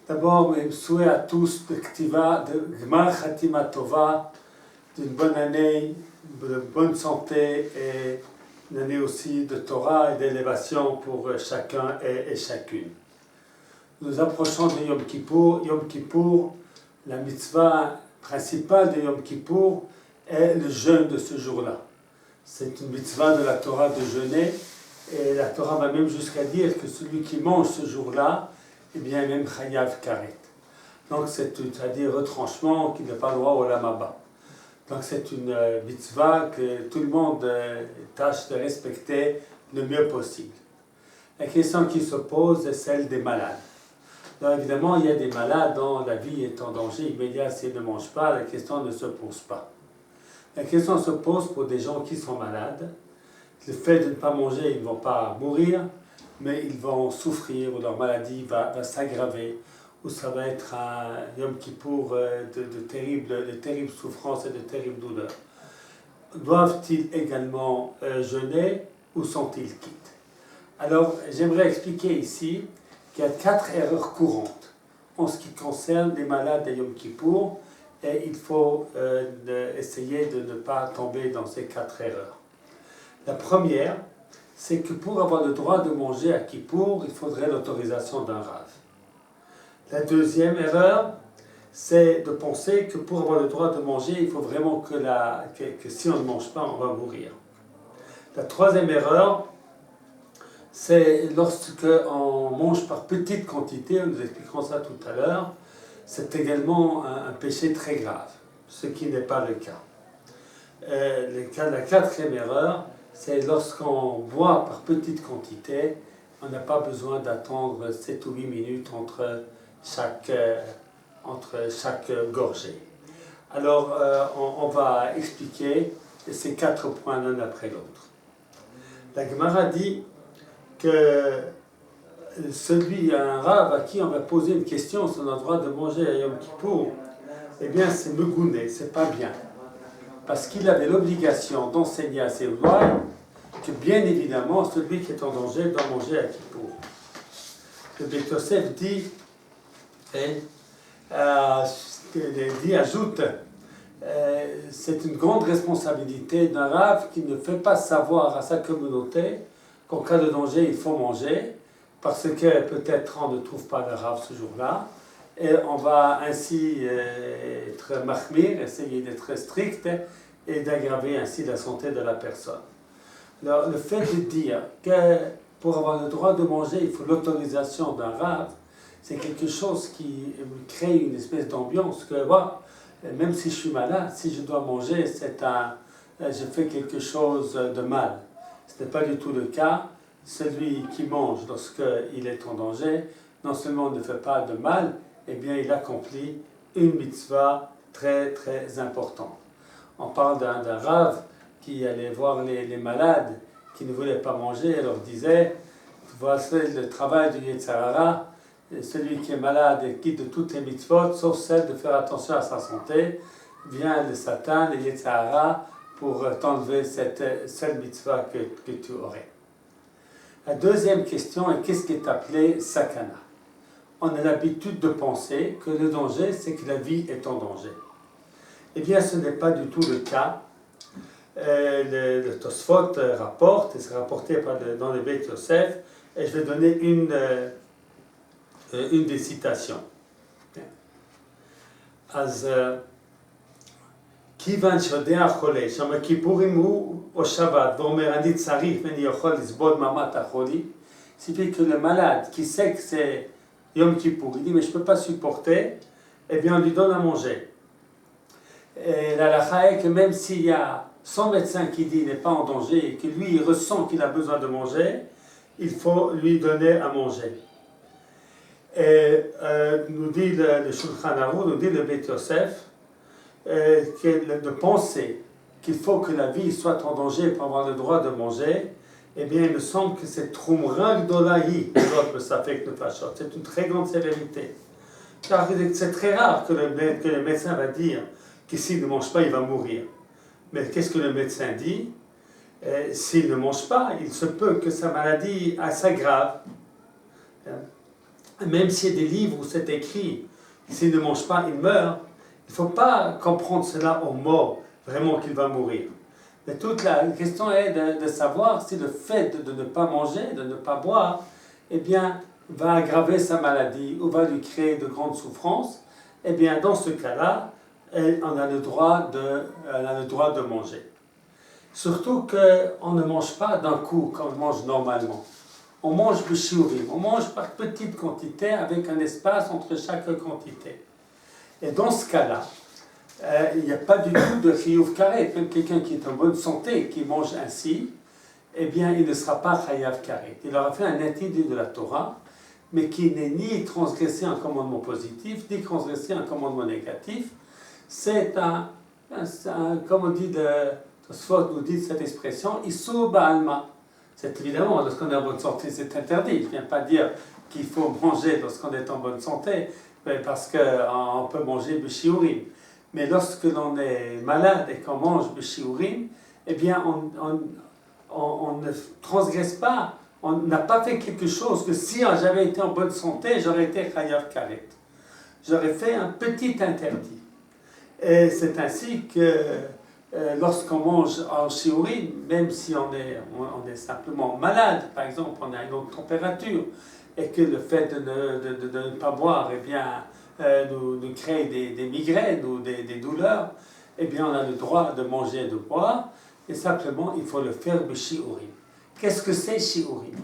D'abord, mes souhaits à tous de Ktiva, de Gmar Khatima Tova, d'une bonne année, de bonne santé et une année aussi de Torah et d'élévation pour chacun et chacune. Nous approchons de Yom Kippour. Yom Kippour, la mitzvah principale de Yom Kippour est le jeûne de ce jour-là. C'est une mitzvah de la Torah de jeûner et la Torah va même jusqu'à dire que celui qui mange ce jour-là, eh bien même chayav karet. Donc c'est-à-dire retranchement qui n'a pas le droit au olam haba. Donc c'est une mitzvah que tout le monde tâche de respecter le mieux possible. La question qui se pose est celle des malades. Donc évidemment, il y a des malades dont la vie est en danger immédiat s'ils ne mangent pas, la question ne se pose pas. La question se pose pour des gens qui sont malades. Le fait de ne pas manger, ils ne vont pas mourir, mais ils vont souffrir, ou leur maladie va s'aggraver, ou ça va être un Yom Kippour de terribles souffrances et de terribles douleurs. Doivent-ils également jeûner ou sont-ils quittes? Alors, j'aimerais expliquer ici qu'il y a 4 erreurs courantes en ce qui concerne les malades de Yom Kippour, et il faut essayer de ne pas tomber dans ces 4 erreurs. La première, c'est que pour avoir le droit de manger à Kippour, il faudrait l'autorisation d'un rav. La deuxième erreur, c'est de penser que pour avoir le droit de manger, il faut vraiment que si on ne mange pas, on va mourir. La troisième erreur, c'est lorsque on mange par petite quantité, nous expliquerons ça tout à l'heure, c'est également un péché très grave, ce qui n'est pas le cas. La quatrième erreur, c'est lorsqu'on boit par petite quantité, on n'a pas besoin d'attendre 7 ou 8 minutes entre chaque gorgée. Alors, on va expliquer ces 4 points l'un après l'autre. La Gemara dit que un rave à qui on va poser une question sur le droit de manger à Yom Kippour, eh bien c'est megouné, c'est pas bien. Parce qu'il avait l'obligation d'enseigner à ses lois que bien évidemment celui qui est en danger doit manger à Kippour. Le Beit Yosef ajoute, c'est une grande responsabilité d'un rave qui ne fait pas savoir à sa communauté qu'en cas de danger il faut manger, parce que peut-être on ne trouve pas de rave ce jour-là, et on va ainsi être mahmir, essayer d'être strict et d'aggraver ainsi la santé de la personne. Alors, le fait de dire que pour avoir le droit de manger, il faut l'autorisation d'un rave, c'est quelque chose qui crée une espèce d'ambiance que, même si je suis malade, si je dois manger, je fais quelque chose de mal. Ce n'est pas du tout le cas. Celui qui mange lorsqu'il est en danger, non seulement ne fait pas de mal, eh bien il accomplit une mitzvah très très importante. On parle d'un rave qui allait voir les malades qui ne voulaient pas manger et leur disait, voici le travail du Yetzer Hara, celui qui est malade et quitte de toutes les mitzvot, sauf celle de faire attention à sa santé, vient le Satan, le Yetzer Hara, pour t'enlever cette seule mitzvah que tu aurais. La deuxième question est qu'est-ce qui est appelé sakana? On a l'habitude de penser que le danger, c'est que la vie est en danger. Eh bien, ce n'est pas du tout le cas. Le Tosfot rapporte, et c'est rapporté dans le Beit Yosef, et je vais donner une des citations. כיוון שיודע החולה שמה כיפורים הוא או שבת ואומר אני צריך ואני יכול לסבול מעמד החולי, c'est que le malade qui sait que c'est Yom Kippour, il dit mais je ne peux pas supporter, eh bien on lui donne à manger. Et la halakha est que même s'il y a son médecin qui dit qu'il n'est pas en danger et que lui il ressent qu'il a besoin de manger, il faut lui donner à manger. Et nous dit le Shulchan Aruch, nous dit le Beit Yosef, de penser qu'il faut que la vie soit en danger pour avoir le droit de manger, eh bien il me semble que c'est Trumra Gdolahi, c'est une très grande sévérité. Car c'est très rare que le médecin va dire que s'il ne mange pas, il va mourir. Mais qu'est-ce que le médecin dit? S'il ne mange pas, il se peut que sa maladie s'aggrave. même s'il y a des livres où c'est écrit, s'il ne mange pas, il meurt, il ne faut pas comprendre cela au mot, vraiment qu'il va mourir. Mais toute la question est de savoir si le fait de ne pas manger, de ne pas boire, eh bien, va aggraver sa maladie ou va lui créer de grandes souffrances. Eh bien, dans ce cas-là, on a le droit de manger. Surtout qu'on ne mange pas d'un coup comme on mange normalement. On mange le shiurim, on mange par petites quantités avec un espace entre chaque quantité. Et dans ce cas-là, il n'y a pas du tout de chiyuv karet. Même quelqu'un qui est en bonne santé, qui mange ainsi, eh bien, il ne sera pas chayav karet. Il aura fait un étude de la Torah, mais qui n'est ni transgressé un commandement positif, ni transgressé un commandement négatif. C'est comme on dit, Tosfot nous dit cette expression, Issur ba'alma. C'est évidemment, lorsqu'on est en bonne santé, c'est interdit. Je ne viens pas dire qu'il faut manger lorsqu'on est en bonne santé, parce qu'on peut manger du shiurim. Mais lorsque l'on est malade et qu'on mange du shiurim, eh bien, on ne transgresse pas, on n'a pas fait quelque chose que si j'avais été en bonne santé, j'aurais été chayav karet. J'aurais fait un petit interdit. Et c'est ainsi que lorsqu'on mange en shiurim, même si on est simplement malade, par exemple, on a une autre température, et que le fait de ne pas boire, eh bien, nous crée des migraines ou des douleurs, eh bien, on a le droit de manger et de boire, et simplement, il faut le faire le shiurim. Qu'est-ce que c'est shiurim?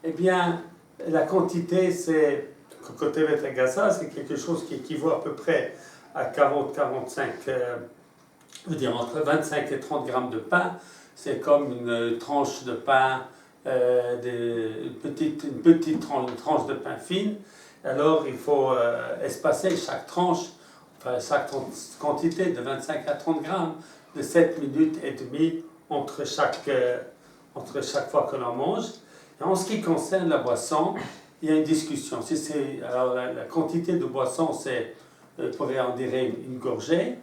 Eh bien, la quantité, c'est, côté Vetagasa, c'est quelque chose qui équivaut à peu près à 40-45, je veux dire entre 25 et 30 grammes de pain. C'est comme une tranche de pain, une petite tranche de pain fine. Alors il faut espacer chaque tranche, enfin chaque quantité de 25 à 30 grammes, de 7 minutes et demie entre chaque fois que l'on mange. Et en ce qui concerne la boisson, il y a une discussion. Alors la quantité de boisson, c'est, on pourrait en dire une gorgée.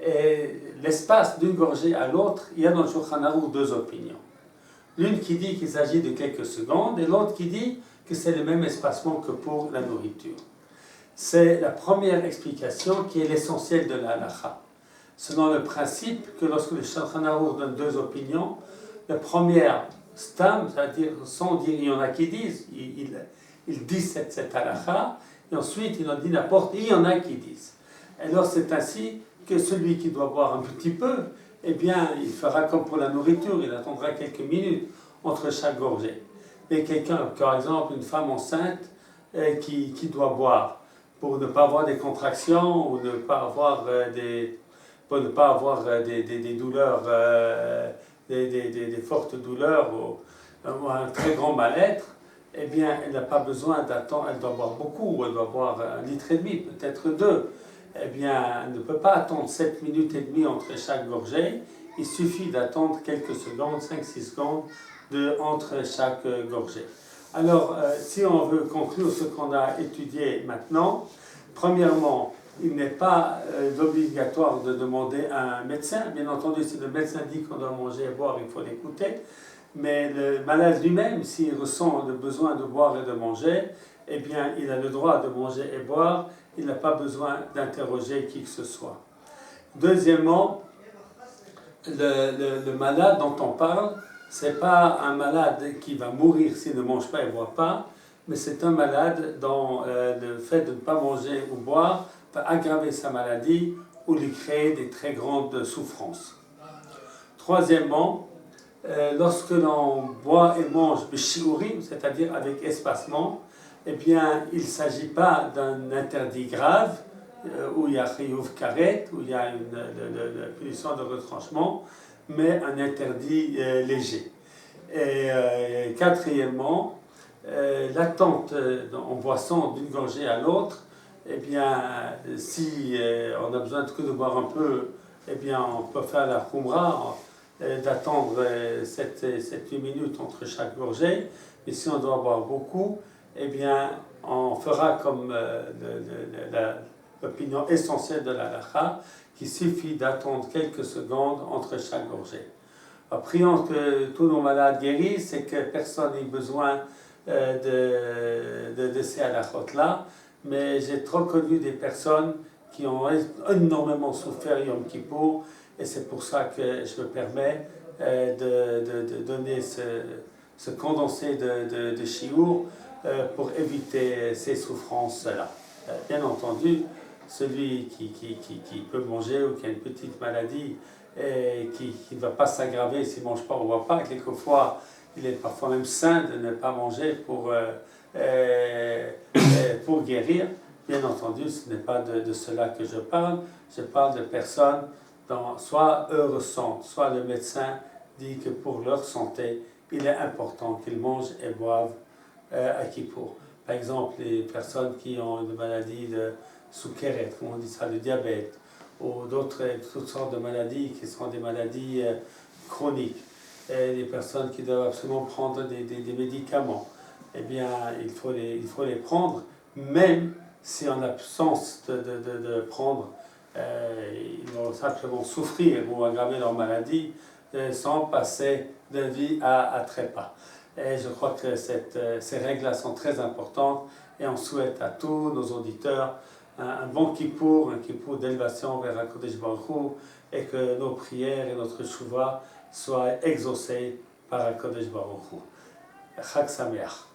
Et l'espace d'une gorgée à l'autre, il y a dans le Shulchan Aruch deux opinions. L'une qui dit qu'il s'agit de quelques secondes et l'autre qui dit que c'est le même espacement que pour la nourriture. C'est la première explication qui est l'essentiel de la halakha. Selon le principe que lorsque le Shulchan Aruch donne deux opinions, la première stam, c'est-à-dire sans dire il y en a qui disent, il dit cette halakha, et ensuite il en dit n'importe, il y en a qui disent. Alors c'est ainsi que celui qui doit boire un petit peu, eh bien, il fera comme pour la nourriture, il attendra quelques minutes entre chaque gorgée. Mais quelqu'un, par exemple, une femme enceinte qui doit boire pour ne pas avoir des contractions ou ne pas avoir pour ne pas avoir des douleurs, des fortes douleurs ou un très grand mal-être, eh bien, elle n'a pas besoin d'attendre, elle doit boire beaucoup, elle doit boire 1,5 litre, peut-être 2. Eh bien, elle ne peut pas attendre 7 minutes et demie entre chaque gorgée. Il suffit d'attendre quelques secondes, 5-6 secondes, entre chaque gorgée. Alors, si on veut conclure ce qu'on a étudié maintenant, premièrement, il n'est pas obligatoire de demander à un médecin. Bien entendu, si le médecin dit qu'on doit manger et boire, il faut l'écouter. Mais le malade lui-même, s'il ressent le besoin de boire et de manger, eh bien, il a le droit de manger et boire. Il n'a pas besoin d'interroger qui que ce soit. Deuxièmement, le malade dont on parle, ce n'est pas un malade qui va mourir s'il ne mange pas et ne boit pas, mais c'est un malade dont le fait de ne pas manger ou boire va aggraver sa maladie ou lui créer des très grandes souffrances. Troisièmement, lorsque l'on boit et mange b'shiurim, c'est-à-dire avec espacement, eh bien, il ne s'agit pas d'un interdit grave, où il y a chiyuv karet, où il y a la punition de retranchement, mais un interdit léger. Et quatrièmement, l'attente en boisson d'une gorgée à l'autre, eh bien, si on a besoin que de boire un peu, eh bien, on peut faire la khumra, d'attendre 7-8 minutes entre chaque gorgée, mais si on doit boire beaucoup, eh bien, on fera comme l'opinion essentielle de la halakha, qu'il suffit d'attendre quelques secondes entre chaque gorgée. Prions que tous nos malades guérissent et que personne n'ait besoin de ces halachot-là, mais j'ai trop connu des personnes qui ont énormément souffert Yom Kippour, et c'est pour ça que je me permets de donner ce condensé de shiur pour éviter ces souffrances-là. Bien entendu, celui qui peut manger ou qui a une petite maladie et qui ne va pas s'aggraver s'il ne mange pas ou ne boit pas, quelquefois il est parfois même sain de ne pas manger pour guérir. Bien entendu, ce n'est pas de cela que je parle de personnes soit eux ressentent, soit le médecin dit que pour leur santé, il est important qu'ils mangent et boivent à Kippour. Par exemple, les personnes qui ont une maladie de soukeret, comme on dit ça, de diabète, ou toutes sortes de maladies qui sont des maladies chroniques, et les personnes qui doivent absolument prendre des médicaments, eh bien, il faut les prendre, même si en l'absence de prendre, ils vont simplement souffrir ou aggraver leur maladie sans passer de vie à trépas. Et je crois que ces règles-là sont très importantes et on souhaite à tous nos auditeurs un bon Kippour, un Kippour d'élévation vers HaKadosh Baruch Hu, et que nos prières et notre Shuvah soient exaucées par HaKadosh Baruch Hu. Chag Sameach.